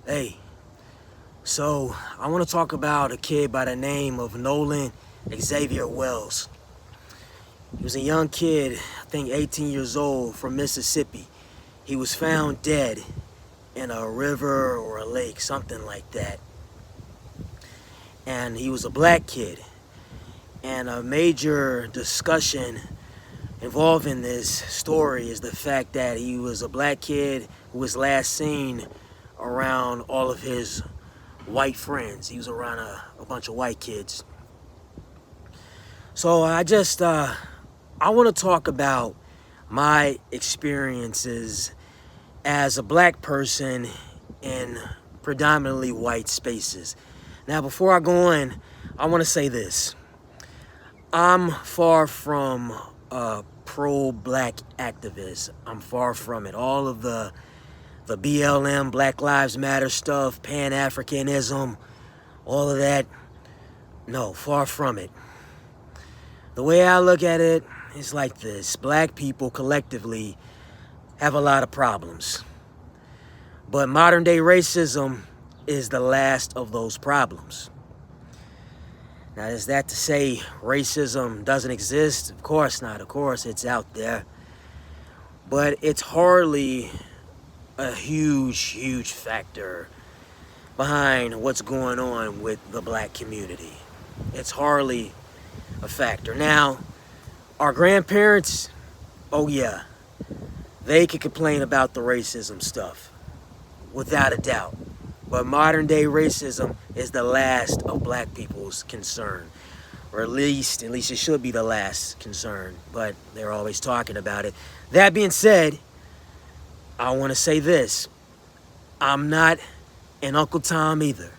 Hey, so I want to talk about a kid by the name of Nolan Xavier Wells. He was a young kid, I think 18 years old, from Mississippi. He was found dead in a river or a lake, something like that. And he was a black kid. And a major discussion involving this story is the fact that he was a black kid who was last seen around all of his white friends. He was around a bunch of white kids. So I want to talk about my experiences as a black person in predominantly white spaces. Now, before I go on, I want to say this. I'm far from a pro-black activist. I'm far from it. All of the BLM, Black Lives Matter stuff, Pan-Africanism, all of that, no, far from it. The way I look at it is like this. Black people collectively have a lot of problems. But modern day racism is the last of those problems. Now, is that to say racism doesn't exist? Of course not. Of course it's out there. But it's hardly a huge factor behind what's going on with the black community. It's hardly a factor. Now, our grandparents, oh yeah, they could complain about the racism stuff, without a doubt. But modern day racism is the last of black people's concern. Or at least it should be the last concern, but they're always talking about it. That being said, I want to say this. I'm not an Uncle Tom either.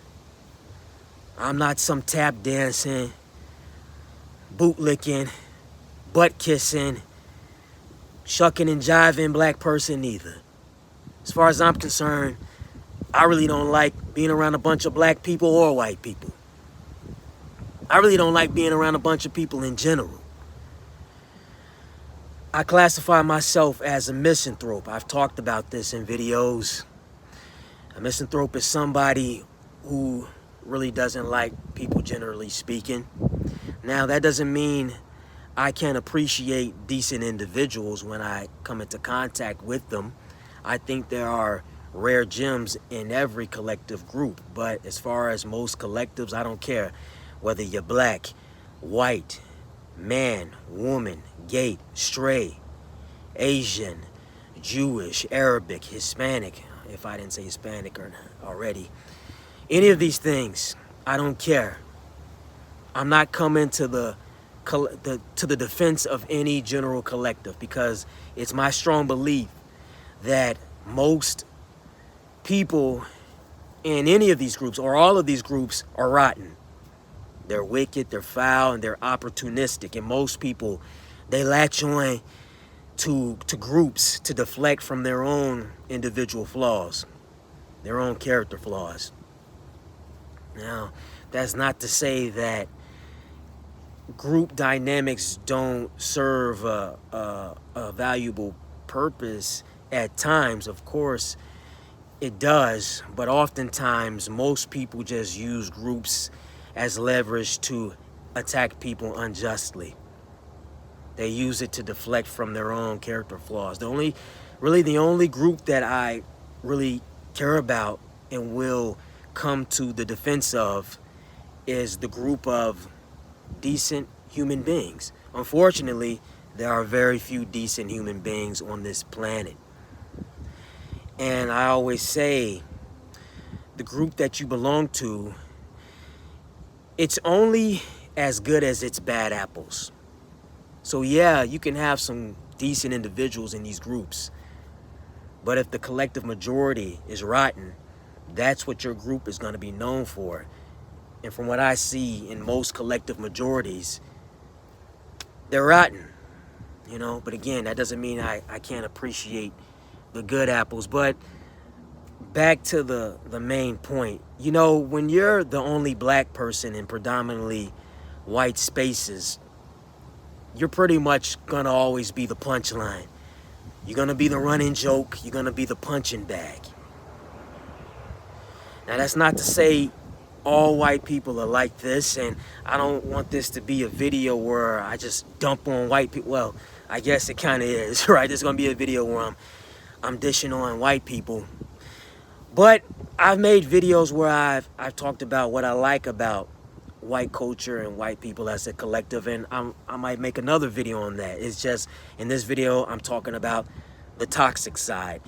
I'm not some tap dancing, boot licking, butt kissing, shucking and jiving black person either. As far as I'm concerned, I really don't like being around a bunch of black people or white people. I really don't like being around a bunch of people in general. I classify myself as a misanthrope. I've talked about this in videos. A misanthrope is somebody who really doesn't like people, generally speaking. Now, that doesn't mean I can't appreciate decent individuals when I come into contact with them. I think there are rare gems in every collective group, but as far as most collectives, I don't care whether you're black, white, man, woman, gay, straight, Asian, Jewish, Arabic, Hispanic, if I didn't say Hispanic already. Any of these things, I don't care. I'm not coming to the defense of any general collective, because it's my strong belief that most people in any of these groups or all of these groups are rotten. They're wicked, they're foul, and they're opportunistic. And most people, they latch on to groups to deflect from their own individual flaws, their own character flaws. Now, that's not to say that group dynamics don't serve a valuable purpose at times. Of course, it does, but oftentimes most people just use groups as leverage to attack people unjustly. They use it to deflect from their own character flaws. The only group that I really care about and will come to the defense of is the group of decent human beings. Unfortunately, there are very few decent human beings on this planet. And I always say, the group that you belong to, it's only as good as its bad apples. So yeah, you can have some decent individuals in these groups, but if the collective majority is rotten, that's what your group is going to be known for. And from what I see in most collective majorities, they're rotten, you know. But again, that doesn't mean I can't appreciate the good apples. But back to the main point, you know, when you're the only black person in predominantly white spaces, you're pretty much gonna always be the punchline. You're gonna be the running joke. You're gonna be the punching bag. Now, that's not to say all white people are like this, and I don't want this to be a video where I just dump on white people. Well, I guess it kind of is, right? This is going to be a video where I'm dishing on white people. But I've made videos where I've talked about what I like about white culture and white people as a collective, and I might make another video on that. It's just, in this video, I'm talking about the toxic side.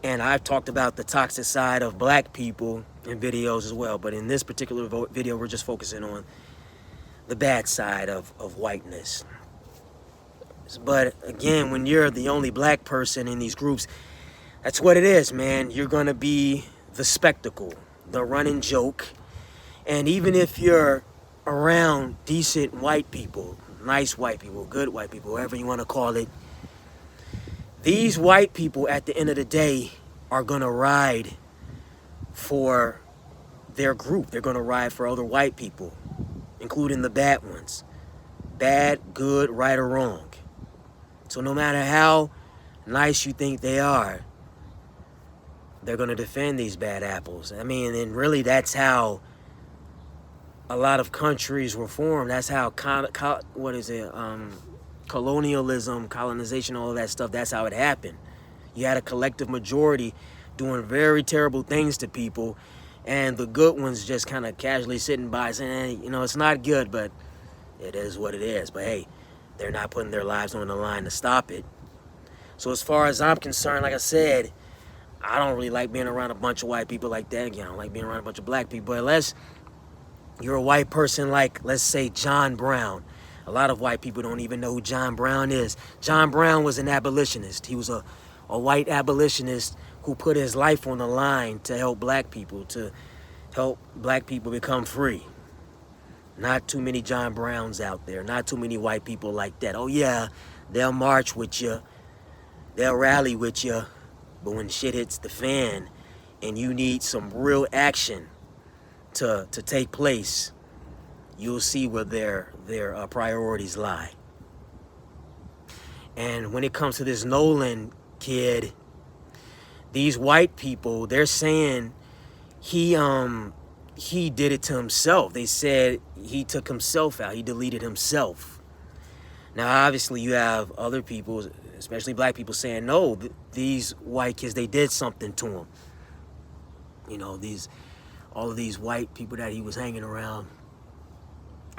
And I've talked about the toxic side of black people in videos as well. But in this particular video, we're just focusing on the bad side of whiteness. But again, when you're the only black person in these groups, that's what it is, man. You're going to be the spectacle, the running joke. And even if you're around decent white people, nice white people, good white people, whatever you want to call it, these white people at the end of the day are going to ride for their group. They're going to ride for other white people, including the bad ones. Bad, good, right or wrong. So no matter how nice you think they are, they're going to defend these bad apples. I mean, and really that's how a lot of countries were formed. That's how, colonialism, colonization, all of that stuff, that's how it happened. You had a collective majority doing very terrible things to people, and the good ones just kind of casually sitting by saying, hey, you know, it's not good, but it is what it is. But hey, they're not putting their lives on the line to stop it. So as far as I'm concerned, like I said, I don't really like being around a bunch of white people like that. Again, I don't like being around a bunch of black people. But unless you're a white person like, let's say, John Brown. A lot of white people don't even know who John Brown is. John Brown was an abolitionist. He was a white abolitionist who put his life on the line to help black people become free. Not too many John Browns out there. Not too many white people like that. Oh yeah, they'll march with you. They'll rally with you. But when shit hits the fan and you need some real action to take place, you'll see where their priorities lie. And when it comes to this Nolan kid, these white people, they're saying he did it to himself. They said he took himself out. He deleted himself. Now, obviously, you have other people, especially black people, saying, no, these white kids, they did something to him. You know, all of these white people that he was hanging around.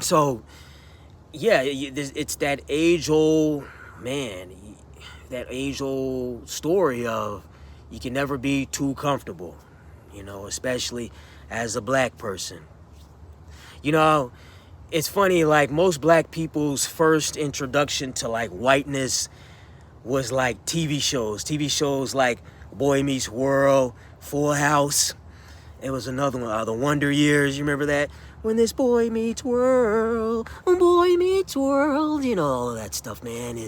So, yeah, it's that age-old, man, that age-old story of you can never be too comfortable, you know, especially as a black person. You know, it's funny, like, most black people's first introduction to, like, whiteness was, like, TV shows like Boy Meets World, Full House. It was another one, The Wonder Years. You remember that? When this boy meets world, boy meets world. You know, all of that stuff, man.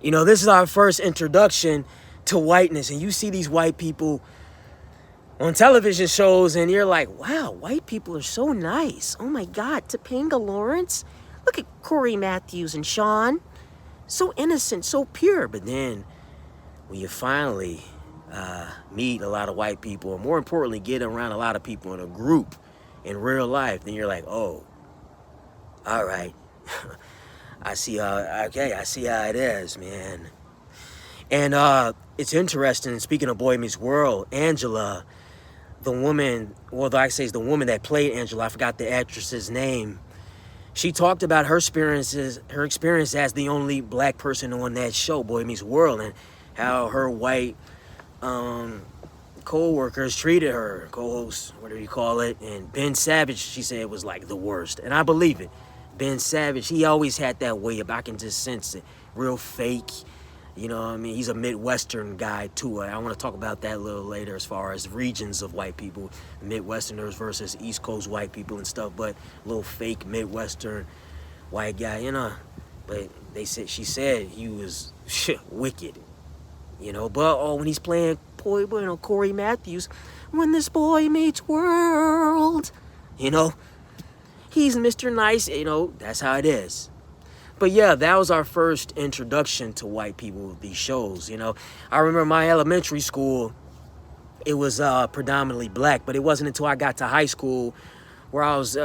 You know, this is our first introduction to whiteness. And you see these white people on television shows, and you're like, wow, white people are so nice. Oh, my God. Topanga Lawrence. Look at Corey Matthews and Sean. So innocent, so pure. But then when you finally meet a lot of white people, and more importantly, get around a lot of people in a group in real life, then you're like, oh, all right. I see how it is, man. And it's interesting, speaking of Boy Meets World, Angela, the woman that played Angela, I forgot the actress's name. She talked about her experience as the only black person on that show, Boy Meets World, and how her white co-workers treated her, co-hosts, whatever you call it. And Ben Savage, she said, was like the worst. And I believe it. Ben Savage, he always had that way I can just sense it. Real fake. You know what I mean? He's a Midwestern guy, too. I want to talk about that a little later as far as regions of white people, Midwesterners versus East Coast white people and stuff. But a little fake Midwestern white guy, you know. But she said he was wicked. You know, but when he's playing Corey Matthews, when this boy meets world, you know, he's Mr. Nice, you know, that's how it is. But yeah, that was our first introduction to white people with these shows, you know. I remember my elementary school, it was predominantly black. But it wasn't until I got to high school where I was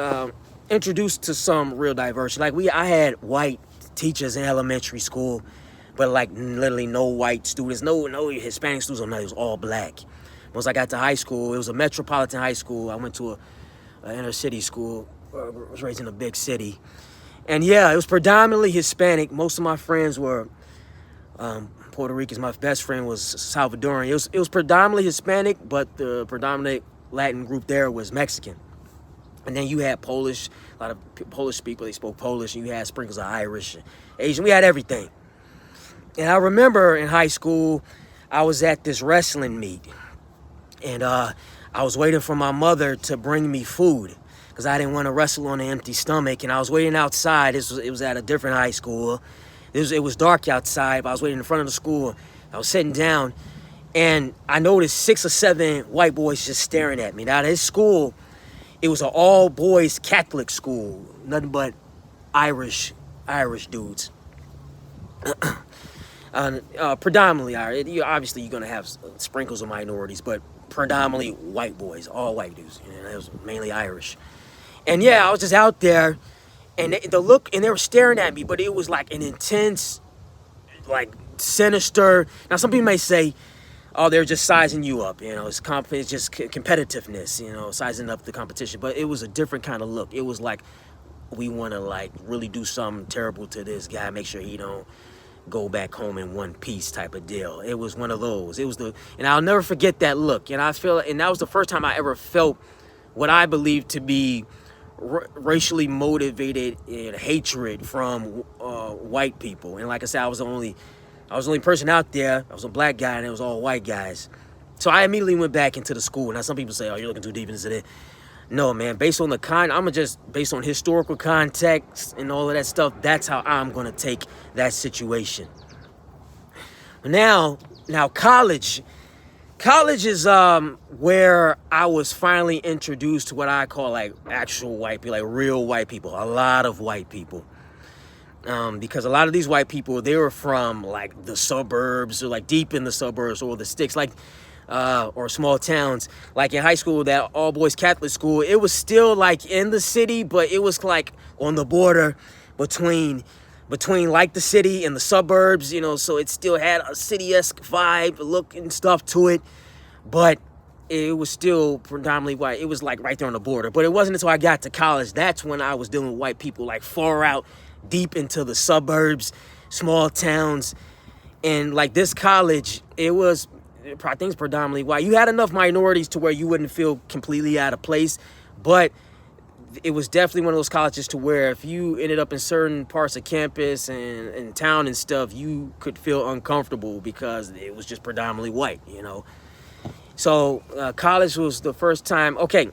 introduced to some real diversity. Like I had white teachers in elementary school, but like literally no white students, no Hispanic students, no, it was all black. Once I got to high school, it was a metropolitan high school. I went to a inner city school. I was raised in a big city. And yeah, it was predominantly Hispanic. Most of my friends were Puerto Ricans. My best friend was Salvadoran. It was predominantly Hispanic, but the predominant Latin group there was Mexican. And then you had Polish, a lot of Polish people, they spoke Polish, and you had sprinkles of Irish, Asian, we had everything. And I remember in high school, I was at this wrestling meet, and I was waiting for my mother to bring me food, because I didn't want to wrestle on an empty stomach, and I was waiting outside. It was at a different high school. It was dark outside, but I was waiting in front of the school. I was sitting down, and I noticed 6 or 7 white boys just staring at me. Now, this school, it was an all-boys Catholic school, nothing but Irish dudes. Predominantly Irish. Obviously, you're going to have sprinkles of minorities, but predominantly white boys, all white dudes. You know, it was mainly Irish. And yeah, I was just out there, and they were staring at me, but it was like an intense, like sinister. Now, some people may say, oh, they're just sizing you up, you know, it's confidence, just competitiveness, you know, sizing up the competition. But it was a different kind of look. It was like, we want to like really do something terrible to this guy, make sure he don't go back home in one piece type of deal. It was one of those. And I'll never forget that look. And that was the first time I ever felt what I believe to be racially motivated hatred from white people. And like I said, I was the only person out there. I was a black guy, and it was all white guys. So I immediately went back into the school. Now, some people say, oh, you're looking too deep into it. No, man, based on based on historical context and all of that stuff, that's how I'm going to take that situation. Now, college is where I was finally introduced to what I call like actual white people, like real white people, a lot of white people. Because a lot of these white people, they were from like the suburbs or like deep in the suburbs or the sticks, like or small towns. Like in high school, that all boys Catholic school, it was still like in the city, but it was like on the border between like the city and the suburbs, you know, so it still had a city-esque vibe, look and stuff to it, but it was still predominantly white. It was like right there on the border. But it wasn't until I got to college, that's when I was dealing with white people like far out, deep into the suburbs, small towns. And like this college, I think it's predominantly white. You had enough minorities to where you wouldn't feel completely out of place, but it was definitely one of those colleges to where if you ended up in certain parts of campus and town and stuff, you could feel uncomfortable because it was just predominantly white, you know. So college was the first time. Okay,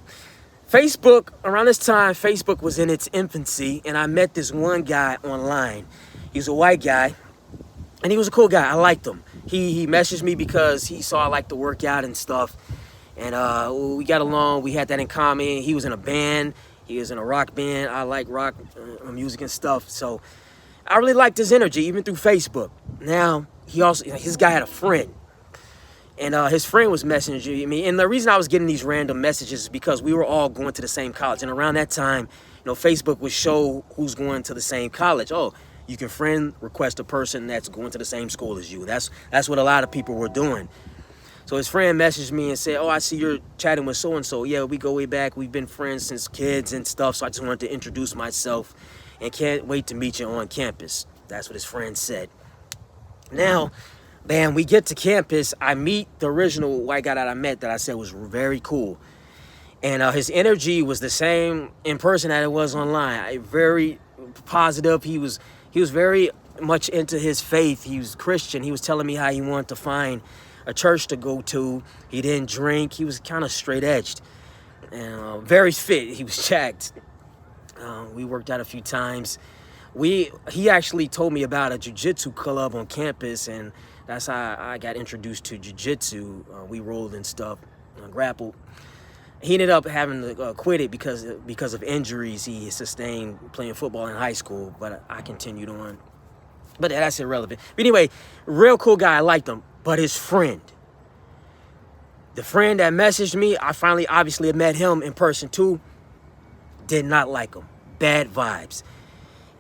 Facebook, around this time, Facebook was in its infancy, and I met this one guy online. He was a white guy, and he was a cool guy. I liked him. He messaged me because he saw I liked to work out and stuff, and we got along. We had that in common. He was in a band. He was in a rock band. I like rock music and stuff, so I really liked his energy, even through Facebook. Now, his guy had a friend, and his friend was messaging me. And the reason I was getting these random messages is because we were all going to the same college. And around that time, you know, Facebook would show who's going to the same college. Oh, you can friend request a person that's going to the same school as you. That's what a lot of people were doing. So his friend messaged me and said, oh, I see you're chatting with so-and-so. Yeah, we go way back. We've been friends since kids and stuff. So I just wanted to introduce myself and can't wait to meet you on campus. That's what his friend said. Now, man, we get to campus. I meet the original white guy that I met that I said was very cool. And his energy was the same in person that it was online. Very positive. He was very much into his faith. He was Christian. He was telling me how he wanted to find a church to go to. He didn't drink. He was kind of straight-edged and very fit. He was jacked. We worked out a few times. He actually told me about a jiu-jitsu club on campus, and that's how I got introduced to jiu-jitsu. We rolled and stuff, grappled. He ended up having to quit it because of injuries he sustained playing football in high school, but I continued on. But that's irrelevant. But anyway, real cool guy. I liked him. But his friend, The friend that messaged me, I finally obviously met him in person too. Did not like him. Bad vibes.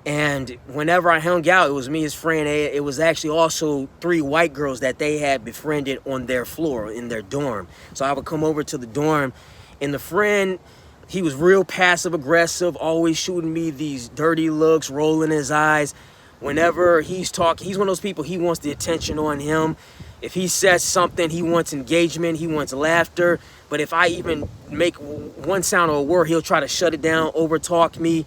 And whenever I hung out, it was me, his friend. It was actually also 3 white girls that they had befriended on their floor in their dorm. So I would come over to the dorm, and the friend, he was real passive aggressive, always shooting me these dirty looks, rolling his eyes. Whenever he's talking, he's one of those people, he wants the attention on him. If he says something, he wants engagement, he wants laughter. But if I even make one sound or a word, he'll try to shut it down, overtalk me.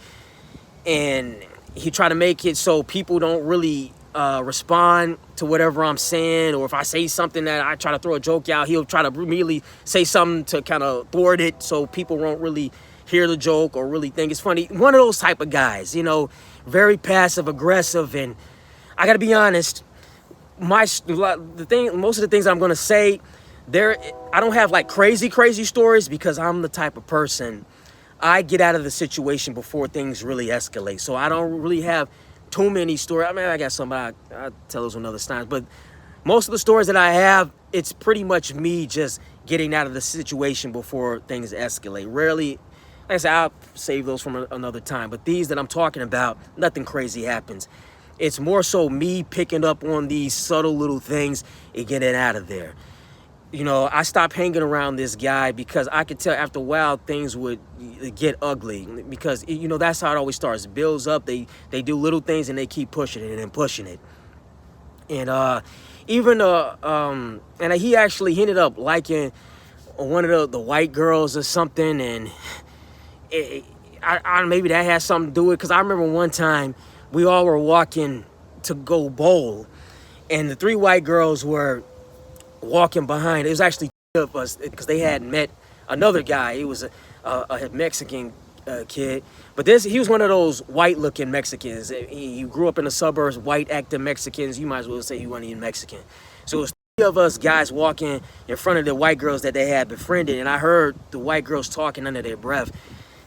And he try to make it so people don't really respond to whatever I'm saying. Or if I say something that I try to throw a joke out, he'll try to immediately say something to kind of thwart it so people won't really hear the joke or really think it's funny. One of those type of guys, you know, very passive aggressive. And I got to be honest, most of the things I'm going to say, I don't have like crazy stories, because I'm the type of person, I get out of the situation before things really escalate. So I don't really have too many stories. I mean, I got some, I'll tell those another time. But most of the stories that I have, it's pretty much me just getting out of the situation before things escalate. Rarely, like I said, I'll save those from another time. But these that I'm talking about, nothing crazy happens. It's more so me picking up on these subtle little things and getting out of there. You know, I stopped hanging around this guy because I could tell after a while things would get ugly, because, you know, that's how it always starts. It builds up. They do little things and they keep pushing it and pushing it. And and he ended up liking one of the white girls or something. And maybe that has something to do with it, because I remember one time we all were walking to go bowl, and the 3 white girls were walking behind. It was actually 2 of us, because they had met another guy. He was a Mexican kid, but he was one of those white-looking Mexicans. He grew up in the suburbs, white-acting Mexicans. You might as well say he wasn't even Mexican. So it was 3 of us guys walking in front of the white girls that they had befriended, and I heard the white girls talking under their breath,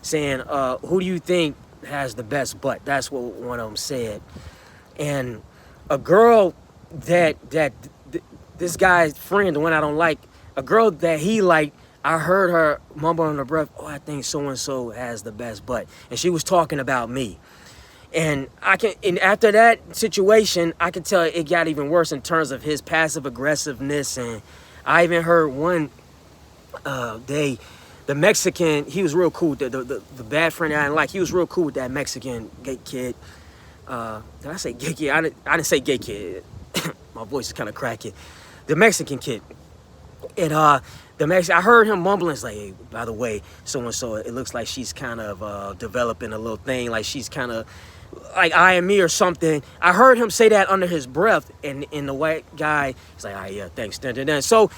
saying, "Who do you think has the best butt?" That's what one of them said. And a girl that this guy's friend, the one I don't like, a girl that he liked, I heard her mumble under her breath, "Oh, I think so-and-so has the best butt." And she was talking about me. And after that situation, I could tell it got even worse in terms of his passive aggressiveness. And I even heard one day, the Mexican, he was real cool. The bad friend I didn't like, he was real cool with that Mexican gay kid. Did I say gay kid? I didn't say gay kid. My voice is kind of cracking. The Mexican kid. And I heard him mumbling, it's like, "Hey, by the way, so-and-so, it looks like she's kind of developing a little thing, like she's kind of like eyeing me or something." I heard him say that under his breath, and the white guy, he's like, "All right, yeah, thanks." So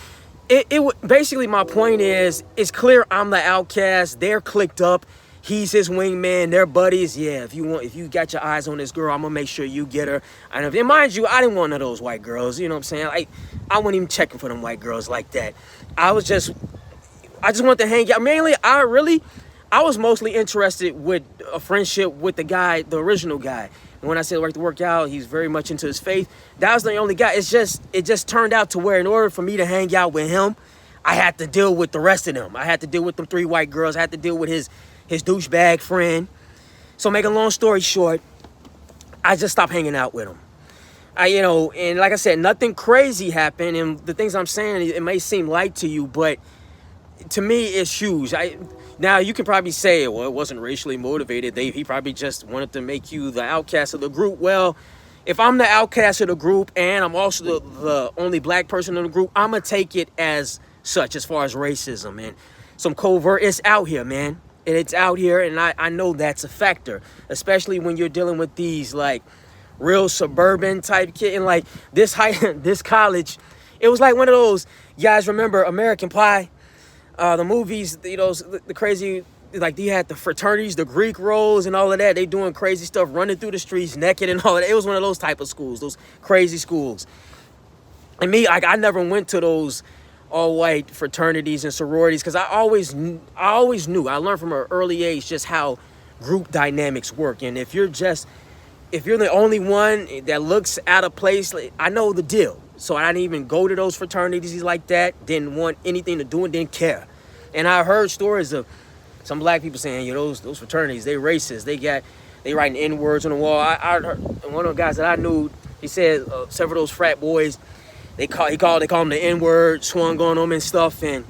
basically my point is, it's clear I'm the outcast. They're clicked up. He's his wingman. They're buddies. Yeah, if you got your eyes on this girl, I'm gonna make sure you get her. And mind you, I didn't want none of those white girls. You know what I'm saying? Like, I wasn't even checking for them white girls like that. I just wanted to hang out. Mainly, I was mostly interested with a friendship with the guy, the original guy. And when I said like to work out, he's very much into his faith. That was the only guy. It just turned out to where in order for me to hang out with him, I had to deal with the rest of them. I had to deal with them 3 white girls. I had to deal with his douchebag friend. So make a long story short, I just stopped hanging out with him. And like I said, nothing crazy happened. And the things I'm saying, it may seem light to you, but to me, it's huge. Now, you can probably say, well, it wasn't racially motivated. He probably just wanted to make you the outcast of the group. Well, if I'm the outcast of the group and I'm also the only black person in the group, I'm going to take it as such as far as racism. And some covert, it's out here, man. It's out here, and I know that's a factor, especially when you're dealing with these, like, real suburban type kid. And, like, this college, it was like one of those, you guys remember American Pie? The movies, you know, the crazy, like, you had the fraternities, the Greek roles and all of that. They doing crazy stuff, running through the streets naked and all of that. It was one of those type of schools, those crazy schools. And me, I never went to those all-white fraternities and sororities, because I always knew, I learned from an early age just how group dynamics work. And if you're the only one that looks out of place, I know the deal. So I didn't even go to those fraternities like that. Didn't want anything to do and didn't care. And I heard stories of some black people saying, those fraternities, they racist. They writing N-words on the wall. I heard one of the guys that I knew, he said several of those frat boys, they call them the N-word, swung on them and stuff. And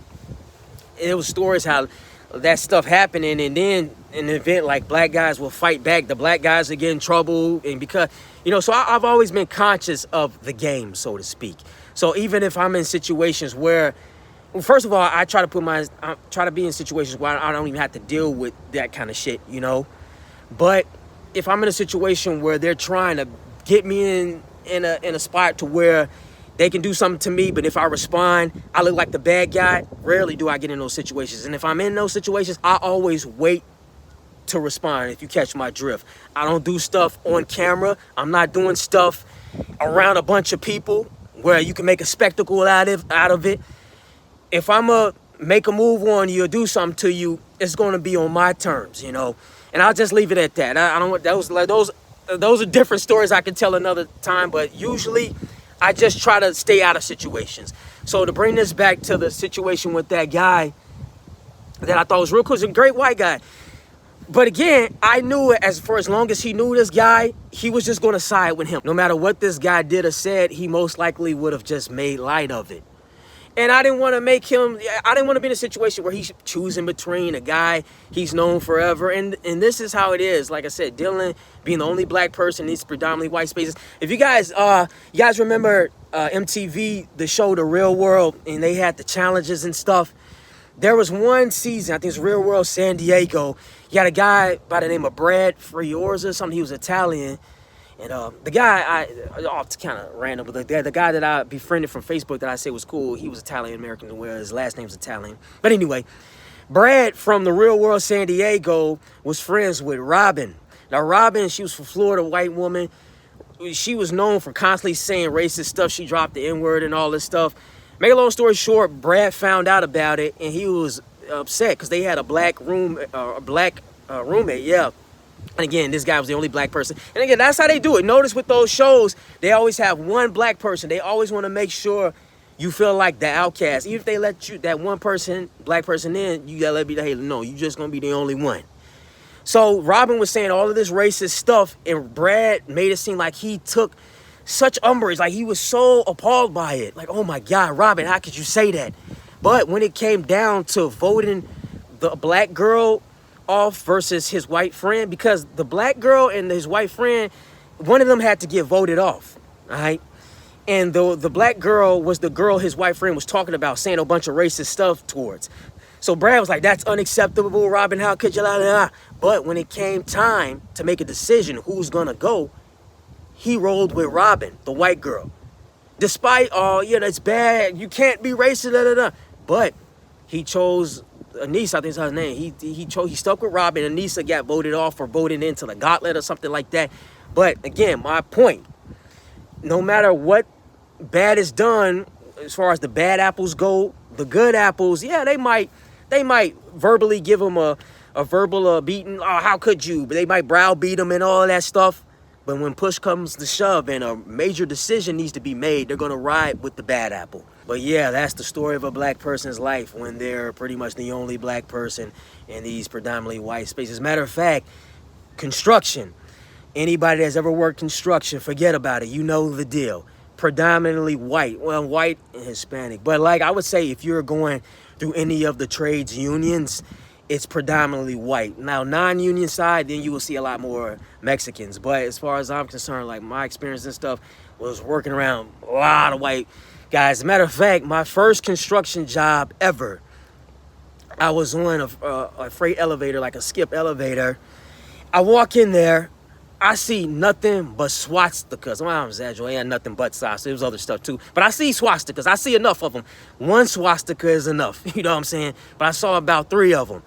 it was stories how that stuff happening, and then in an event like black guys will fight back, the black guys will get in trouble, and because so I've always been conscious of the game, so to speak. So even if I'm in situations where, well, first of all, I try to be in situations where I don't even have to deal with that kind of shit, But if I'm in a situation where they're trying to get me in a spot to where they can do something to me, but if I respond, I look like the bad guy. Rarely do I get in those situations. And if I'm in those situations, I always wait to respond, if you catch my drift. I don't do stuff on camera. I'm not doing stuff around a bunch of people where you can make a spectacle out of it. If I'm going to make a move on you or do something to you, it's going to be on my terms, And I'll just leave it at that. I don't want those are different stories I can tell another time, but usually I just try to stay out of situations. So to bring this back to the situation with that guy that I thought was real cool, he's a great white guy. But again, I knew for as long as he knew this guy, he was just going to side with him. No matter what this guy did or said, he most likely would have just made light of it. And I didn't want to be in a situation where he's choosing between a guy he's known forever. And this is how it is. Like I said, Dylan being the only black person in these predominantly white spaces. If you guys remember MTV, the show The Real World, and they had the challenges and stuff. There was one season, I think it's Real World San Diego. You had a guy by the name of Brad Friorza or something. He was Italian. And the guy, it's kind of random, but the guy that I befriended from Facebook that I said was cool, he was Italian-American, where his last name's Italian. But anyway, Brad from The Real World San Diego was friends with Robin. Now, Robin, she was from Florida, white woman. She was known for constantly saying racist stuff. She dropped the N-word and all this stuff. Make a long story short, Brad found out about it, and he was upset because they had a black roommate, yeah. And again, this guy was the only black person. And again, that's how they do it. Notice with those shows, they always have one black person. They always want to make sure you feel like the outcast. Even if they let you, that one person, black person in, you got to let me, hey, no, you just going to be the only one. So Robin was saying all of this racist stuff, and Brad made it seem like he took such umbrage. Like he was so appalled by it. Like, oh my God, Robin, how could you say that? But when it came down to voting the black girl off versus his white friend, because the black girl and his white friend, one of them had to get voted off, all right? And the black girl was the girl his white friend was talking about, saying a bunch of racist stuff towards. So Brad was like, that's unacceptable, Robin, how could you, la, la, la. But when it came time to make a decision who's gonna go, he rolled with Robin, the white girl. Despite, it's bad, you can't be racist, da, da, da. But he chose Anissa, I think is her name. He stuck with Robin. Anissa got voted off or voted into the gauntlet or something like that. But again, my point, no matter what bad is done, as far as the bad apples go, the good apples, yeah, they might verbally give them a verbal beating. Oh, how could you? But they might browbeat them and all that stuff. But when push comes to shove and a major decision needs to be made, they're going to ride with the bad apple. But yeah, that's the story of a black person's life when they're pretty much the only black person in these predominantly white spaces. Matter of fact, construction. Anybody that's ever worked construction, forget about it. You know the deal. Predominantly white. Well, white and Hispanic. But like I would say, if you're going through any of the trades unions, it's predominantly white. Now, non-union side, then you will see a lot more Mexicans. But as far as I'm concerned, like my experience and stuff was working around a lot of white guys. As a matter of fact, my first construction job ever, I was on a freight elevator, like a skip elevator. I walk in there, I see nothing but swastikas. Well, I'm exaggerating, ain't nothing but size. There was other stuff too. But I see swastikas. I see enough of them. One swastika is enough. You know what I'm saying? But I saw about 3 of them.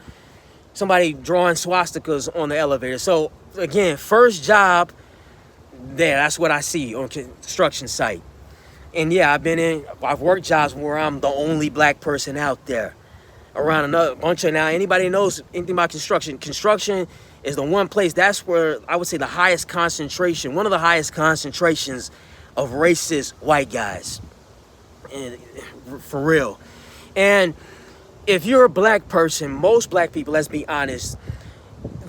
Somebody drawing swastikas on the elevator. So again, first job there, that's what I see on construction site. And yeah, I've worked jobs where I'm the only black person out there. Around another bunch of, now anybody knows anything about construction is the one place, that's where I would say the highest concentration, one of the highest concentrations of racist white guys. And for real. And if you're a black person, most black people, let's be honest,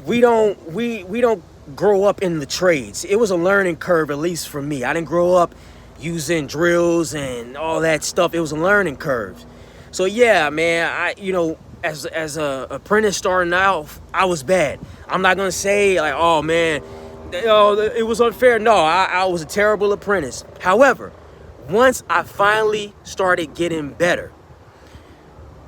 we don't grow up in the trades. It was a learning curve, at least for me. I didn't grow up using drills and all that stuff. It was a learning curve. So yeah, man, as a apprentice starting out, I was bad. I'm not gonna say like, oh man, it was unfair. No, I was a terrible apprentice. However, once I finally started getting better,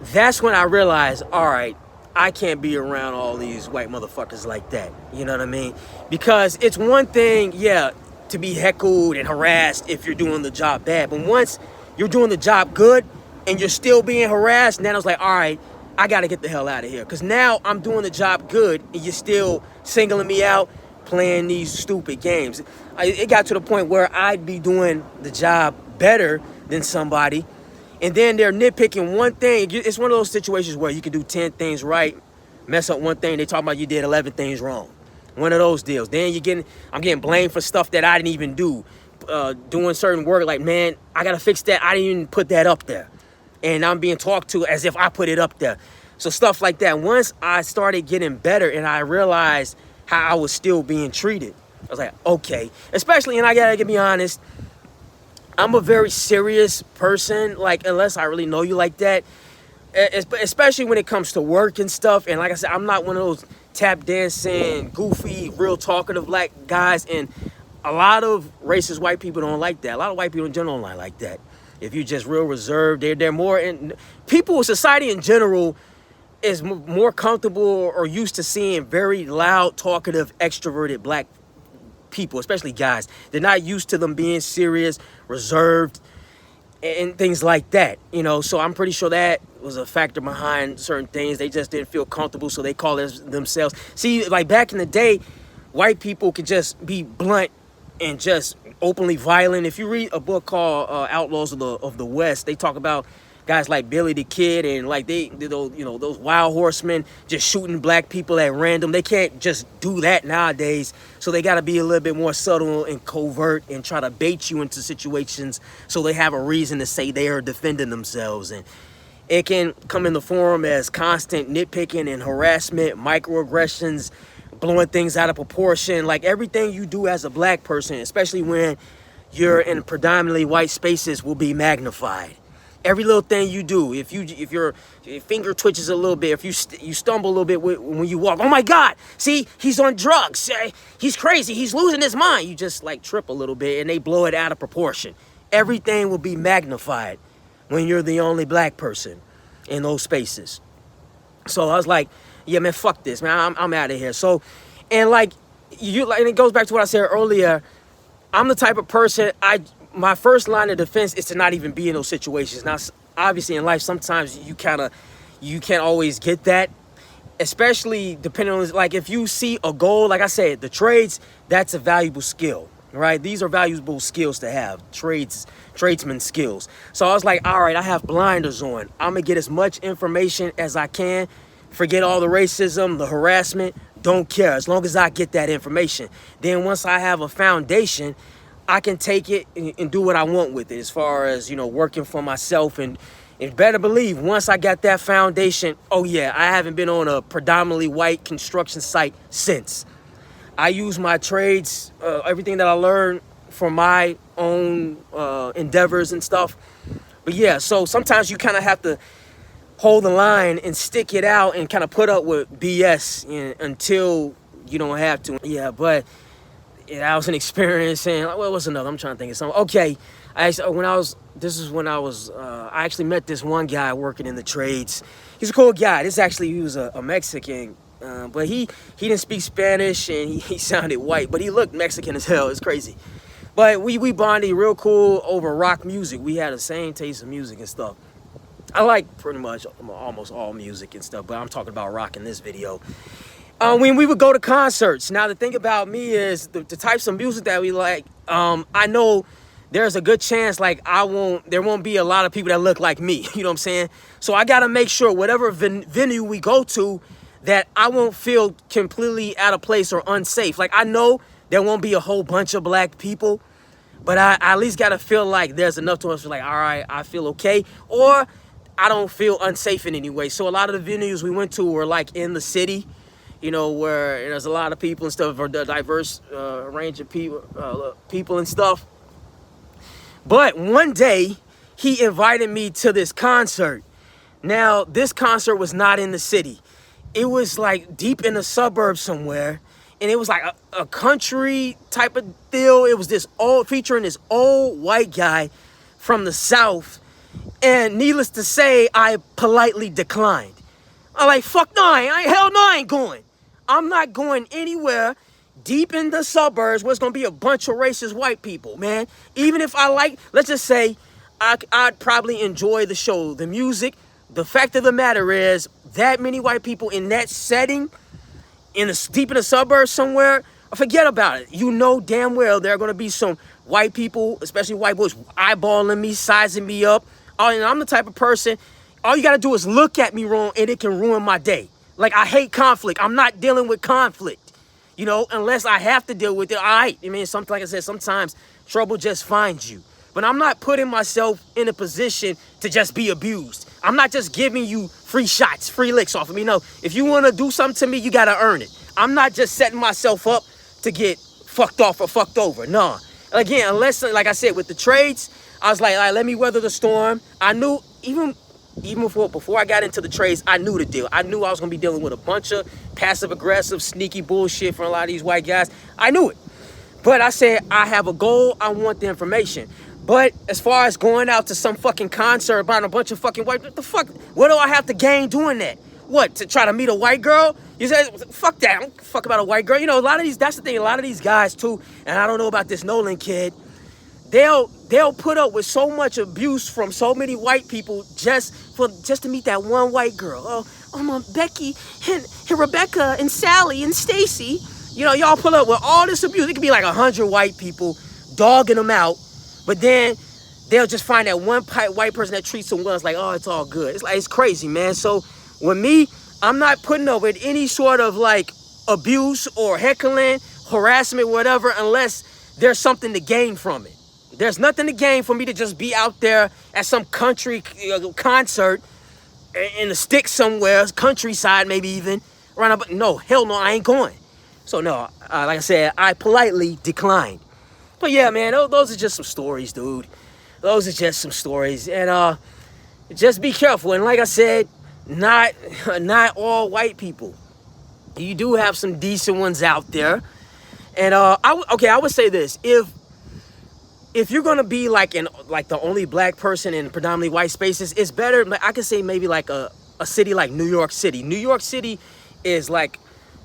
that's when I realized, all right, I can't be around all these white motherfuckers like that. You know what I mean? Because it's one thing, yeah, to be heckled and harassed if you're doing the job bad. But once you're doing the job good and you're still being harassed, then I was like, all right, I got to get the hell out of here. Because now I'm doing the job good and you're still singling me out, playing these stupid games. It got to the point where I'd be doing the job better than somebody, and then they're nitpicking one thing. It's one of those situations where you can do 10 things right, mess up one thing, they talk about you did 11 things wrong. One of those deals. Then I'm getting blamed for stuff that I didn't even do. Doing certain work, like, man, I gotta fix that. I didn't even put that up there. And I'm being talked to as if I put it up there. So stuff like that. Once I started getting better and I realized how I was still being treated, I was like, okay. Especially, and I gotta be honest, I'm a very serious person, like, unless I really know you like that, especially when it comes to work and stuff. And like I said, I'm not one of those tap dancing, goofy, real talkative black guys. And a lot of racist white people don't like that. A lot of white people in general don't like that. If you're just real reserved, they're more, and people, society in general is more comfortable or used to seeing very loud, talkative, extroverted black people, especially guys. They're not used to them being serious, reserved, and things like that, so I'm pretty sure that was a factor behind certain things. They just didn't feel comfortable, so they call themselves. See, like back in the day, white people could just be blunt and just openly violent. If you read a book called Outlaws of the West, they talk about guys like Billy the Kid and like those wild horsemen just shooting black people at random. They can't just do that nowadays. So they got to be a little bit more subtle and covert and try to bait you into situations so they have a reason to say they are defending themselves. And it can come in the form as constant nitpicking and harassment, microaggressions, blowing things out of proportion. Like everything you do as a black person, especially when you're in predominantly white spaces, will be magnified. Every little thing you do, if your finger twitches a little bit, if you stumble a little bit when you walk, oh my God, see, he's on drugs, he's crazy, he's losing his mind. You just like trip a little bit and they blow it out of proportion. Everything will be magnified when you're the only black person in those spaces. So I was like, yeah, man, fuck this, man, I'm out of here. So, and and it goes back to what I said earlier. I'm the type of person, my first line of defense is to not even be in those situations. Now, obviously in life, sometimes you can't always get that, especially depending on, like, if you see a goal, like I said, the trades, that's a valuable skill, right? These are valuable skills to have, tradesman skills. So I was like, all right, I have blinders on. I'm gonna get as much information as I can, forget all the racism, the harassment, don't care, as long as I get that information. Then once I have a foundation, I can take it and do what I want with it as far as, working for myself. And better believe, once I got that foundation, oh yeah, I haven't been on a predominantly white construction site since. I use my trades, everything that I learned from my own endeavors and stuff. But yeah, so sometimes you kind of have to hold the line and stick it out and kind of put up with BS until you don't have to. Yeah, but that was an experience. And what was another? I'm trying to think of something. Okay, I actually met this one guy working in the trades. He's a cool guy. He was a Mexican, but he didn't speak Spanish and he sounded white, but he looked Mexican as hell. It's crazy. But we bonded real cool over rock music. We had the same taste of music and stuff. I like pretty much almost all music and stuff, but I'm talking about rock in this video. When we would go to concerts. Now, the thing about me is the types of music that we like, I know there's a good chance, like, there won't be a lot of people that look like me. You know what I'm saying? So I got to make sure whatever venue we go to, that I won't feel completely out of place or unsafe. Like, I know there won't be a whole bunch of black people, But I at least gotta feel like there's enough to us, like, all right, I feel okay, or I don't feel unsafe in any way. So a lot of the venues we went to were like in the city, you know, where there's a lot of people and stuff, or the diverse range of people and stuff. But one day, he invited me to this concert. Now, this concert was not in the city. It was like deep in the suburbs somewhere. And it was like a country type of deal. It was featuring this old white guy from the South. And needless to say, I politely declined. I'm like, fuck no, hell no, I ain't going. I'm not going anywhere deep in the suburbs where it's going to be a bunch of racist white people, man. Even if I like, let's just say, I'd probably enjoy the show, the music. The fact of the matter is, that many white people in that setting, deep in the suburbs somewhere, forget about it. You know damn well there are going to be some white people, especially white boys, eyeballing me, sizing me up. And I'm the type of person, all you got to do is look at me wrong and it can ruin my day. Like, I hate conflict. I'm not dealing with conflict, you know, unless I have to deal with it. All right. I mean, like I said, sometimes trouble just finds you. But I'm not putting myself in a position to just be abused. I'm not just giving you free shots, free licks off of me. No, if you want to do something to me, you got to earn it. I'm not just setting myself up to get fucked off or fucked over. No. Again, unless, like I said, with the trades, I was like, all right, let me weather the storm. I knew, even before I got into the trades, I knew the deal. I knew I was going to be dealing with a bunch of passive-aggressive, sneaky bullshit from a lot of these white guys. I knew it. But I said, I have a goal. I want the information. But as far as going out to some fucking concert about a bunch of fucking white, what the fuck? What do I have to gain doing that? What, to try to meet a white girl? You say, fuck that. I don't fuck about a white girl. You know, that's the thing. A lot of these guys too, and I don't know about this Nolan kid, they'll put up with so much abuse from so many white people just to meet that one white girl. Oh my Becky and Rebecca and Sally and Stacy. You know, y'all put up with all this abuse. It could be like 100 white people dogging them out. But then they'll just find that one white person that treats them well. It's like, oh, it's all good. It's crazy, man. So with me, I'm not putting up with any sort of like abuse or heckling, harassment, whatever, unless there's something to gain from it. There's nothing to gain for me to just be out there at some country concert in the sticks somewhere, countryside maybe even. No, hell no, I ain't going. So no, like I said, I politely declined. But yeah, man, those are just some stories, dude. Those are just some stories. And just be careful. And like I said, not all white people. You do have some decent ones out there. And I would say this. If you're gonna be like the only black person in predominantly white spaces, it's better. I could say maybe like a city like New York City. New York City is like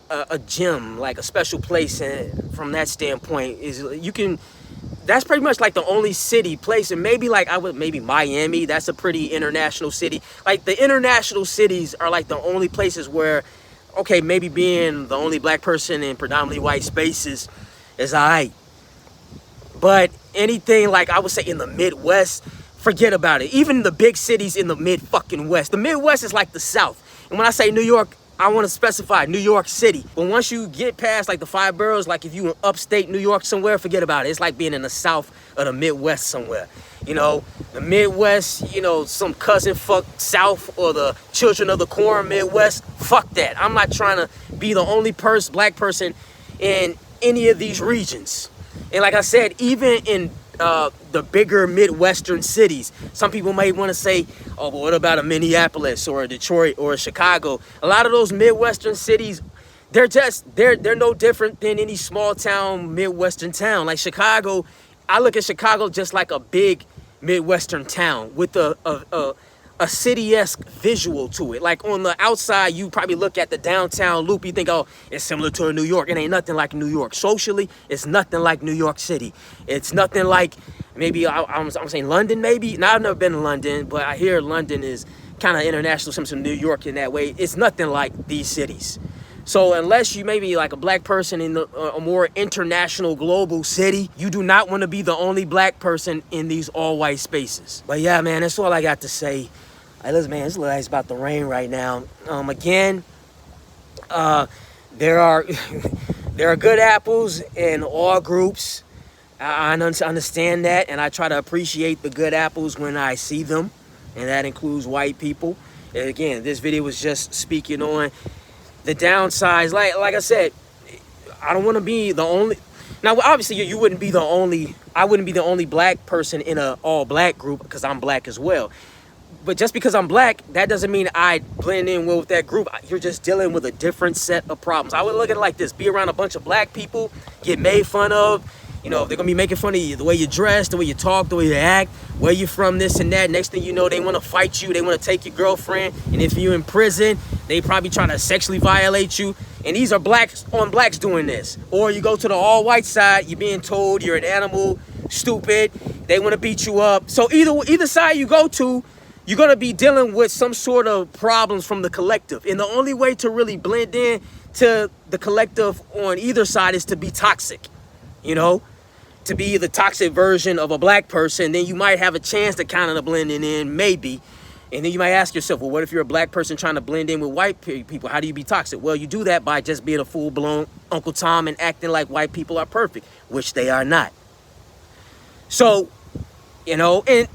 a gym, like a special place, and from that standpoint that's pretty much like the only place. And maybe maybe Miami, that's a pretty international city. Like the international cities are like the only places where, okay, maybe being the only black person in predominantly white spaces is all right. But anything like, I would say in the Midwest, forget about it. Even the big cities in the mid-fucking-west. The Midwest is like the South. And when I say New York, I want to specify New York City. But once you get past like the 5 boroughs, like if you in upstate New York somewhere, forget about it. It's like being in the South or the Midwest somewhere. You know, the Midwest, you know, some cousin fuck South or the children of the corn Midwest. Fuck that. I'm not trying to be the only black person in any of these regions. And like I said, even in the bigger Midwestern cities, some people might want to say, oh, but what about a Minneapolis or a Detroit or a Chicago? A lot of those Midwestern cities, they're no different than any small town Midwestern town. Like Chicago, I look at Chicago just like a big Midwestern town with a city-esque visual to it. Like on the outside, you probably look at the downtown loop, you think, oh, it's similar to New York. It ain't nothing like New York. Socially, it's nothing like New York City. It's nothing like, maybe, I'm saying London, maybe. Now, I've never been to London, but I hear London is kind of international, similar to New York in that way. It's nothing like these cities. So unless you may be like a black person in a more international global city, you do not want to be the only black person in these all-white spaces. But yeah, man, that's all I got to say. Hey, listen, man, it's about to rain right now. Again, there are good apples in all groups. I understand that, and I try to appreciate the good apples when I see them, and that includes white people. And again, this video was just speaking on the downsides. Like I said, I don't want to be the only. Now, obviously, you wouldn't be the only. I wouldn't be the only black person in a all-black group because I'm black as well. But just because I'm black, that doesn't mean I blend in well with that group. You're just dealing with a different set of problems. I would look at it like this: be around a bunch of black people, get made fun of. You know, they're gonna be making fun of you, the way you dress, the way you talk, the way you act, where you're from, this and that. Next thing you know, they want to fight you. They want to take your girlfriend. And if you're in prison, they probably trying to sexually violate you. And these are blacks on blacks doing this. Or you go to the all-white side, you're being told you're an animal, stupid. They want to beat you up. So either side you go to, you're gonna be dealing with some sort of problems from the collective. And the only way to really blend in to the collective on either side is to be toxic. You know, to be the toxic version of a black person, then you might have a chance to kind of blending in, maybe. And then you might ask yourself, well, what if you're a black person trying to blend in with white people? How do you be toxic? Well, you do that by just being a full-blown Uncle Tom and acting like white people are perfect, which they are not. So, you know, and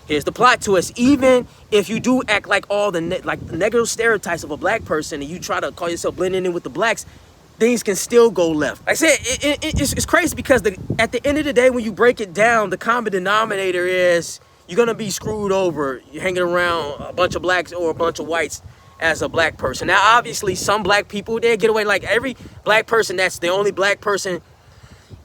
here's the plot twist. Even if you do act like all the negative stereotypes of a black person and you try to call yourself blending in with the blacks, things can still go left. Like I said, it's crazy because at the end of the day, when you break it down, the common denominator is you're going to be screwed over. You're hanging around a bunch of blacks or a bunch of whites as a black person. Now, obviously, some black people, they get away. Like every black person that's the only black person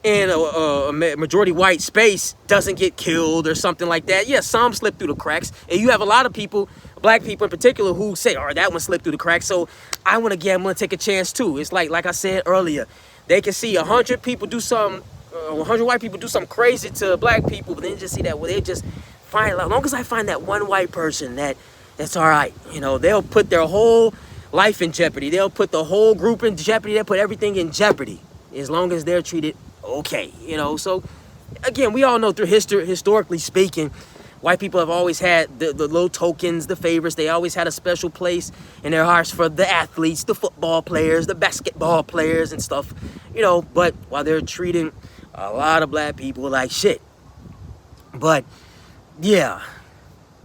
in a majority white space doesn't get killed or something like that. Yeah, some slip through the cracks. And you have a lot of people, black people in particular, who say, all right, that one slipped through the cracks. So I'm going to take a chance too. It's like I said earlier, they can see 100 people do something, 100 white people do something crazy to black people, but then just see that, well, they just find, as long as I find that one white person that's all right, you know, they'll put their whole life in jeopardy. They'll put the whole group in jeopardy. They'll put everything in jeopardy as long as they're treated okay, you know. So again, we all know through history, historically speaking, white people have always had the little tokens, the favorites. They always had a special place in their hearts for the athletes, the football players, the basketball players and stuff, you know, but while they're treating a lot of black people like shit. But yeah,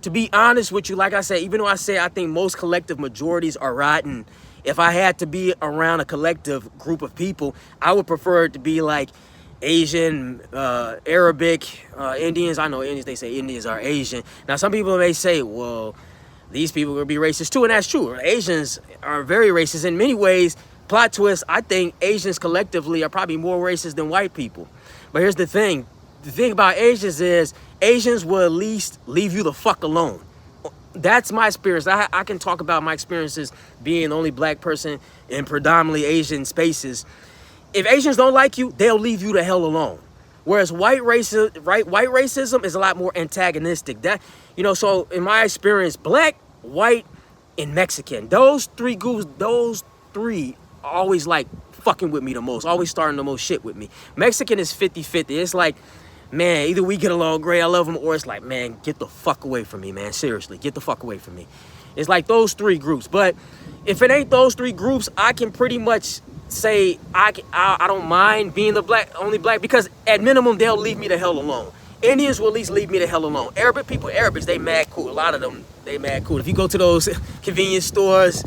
to be honest with you, like I said, even though I say I think most collective majorities are rotten, if I had to be around a collective group of people, I would prefer it to be like Asian, Arabic, Indians. I know Indians, they say Indians are Asian. Now, some people may say, well, these people will be racist too, and that's true. Asians are very racist in many ways. Plot twist, I think Asians collectively are probably more racist than white people. But here's the thing. The thing about Asians is Asians will at least leave you the fuck alone. That's my experience. I can talk about my experiences being the only black person in predominantly Asian spaces. If Asians don't like you, they'll leave you the hell alone. Whereas white racism is a lot more antagonistic. That, you know, so in my experience, black, white, and Mexican, those three groups, those three are always like fucking with me the most, always starting the most shit with me. Mexican is 50-50. It's like, man, either we get along great, I love them, or it's like, man, get the fuck away from me, man. Seriously, get the fuck away from me. It's like those three groups. But if it ain't those three groups, I can pretty much say I don't mind being the only black, because at minimum, they'll leave me the hell alone. Indians will at least leave me the hell alone. Arabic people, Arabics, they mad cool. A lot of them, they mad cool. If you go to those convenience stores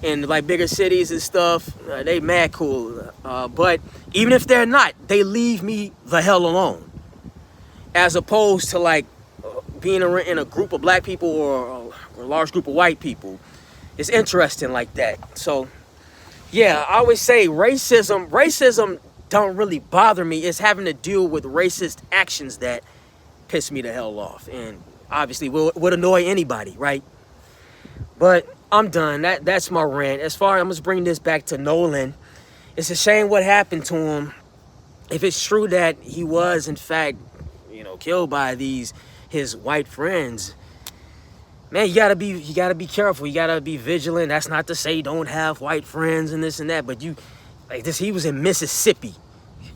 in like bigger cities and stuff, they mad cool. But even if they're not, they leave me the hell alone. As opposed to like being in a group of black people or a large group of white people. It's interesting like that. So yeah, I always say racism don't really bother me. It's having to deal with racist actions that piss me the hell off. And obviously would annoy anybody, right? But I'm done. That's my rant. As far as I'm just bringing this back to Nolan, it's a shame what happened to him. If it's true that he was, in fact, you know, killed by his white friends, man, you gotta be careful. You gotta be vigilant. That's not to say don't have white friends and this and that, but you, like this, he was in Mississippi,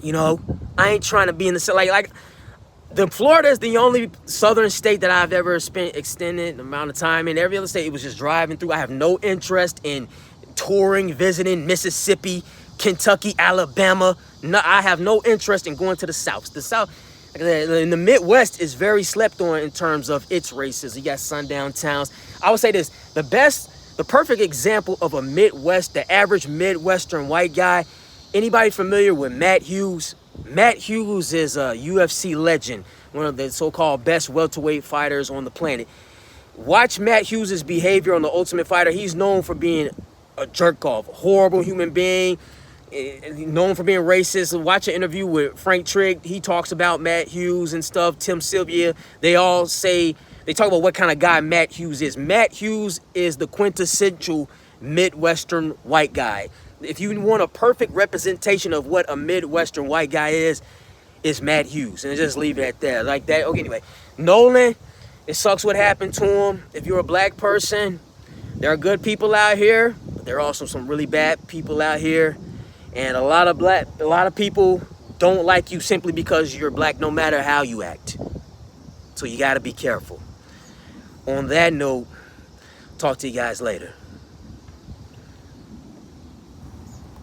you know. I ain't trying to be in the like the Florida is the only southern state that I've ever spent extended amount of time in. Every other state, it was just driving through. I have no interest in touring, visiting Mississippi, Kentucky, Alabama. No, I have no interest in going to the South. The South, like I said, in the Midwest is very slept on in terms of its races. You got sundown towns. I would say this, the perfect example of a Midwest, the average Midwestern white guy. Anybody familiar with Matt Hughes? Matt Hughes is a UFC legend, one of the so-called best welterweight fighters on the planet. Watch Matt Hughes' behavior on The Ultimate Fighter. He's known for being a jerk-off, a horrible human being, known for being racist. Watch an interview with Frank Trigg. He talks about Matt Hughes and stuff. Tim Sylvia. They all say, they talk about what kind of guy Matt Hughes is. Matt Hughes is the quintessential Midwestern white guy. If you want a perfect representation of what a Midwestern white guy is, it's Matt Hughes. And just leave it at that. Like that. Okay, anyway. Nolan, it sucks what happened to him. If you're a black person, there are good people out here, but there are also some really bad people out here. And a lot of people don't like you simply because you're black, no matter how you act. So you got to be careful. On that note, talk to you guys later.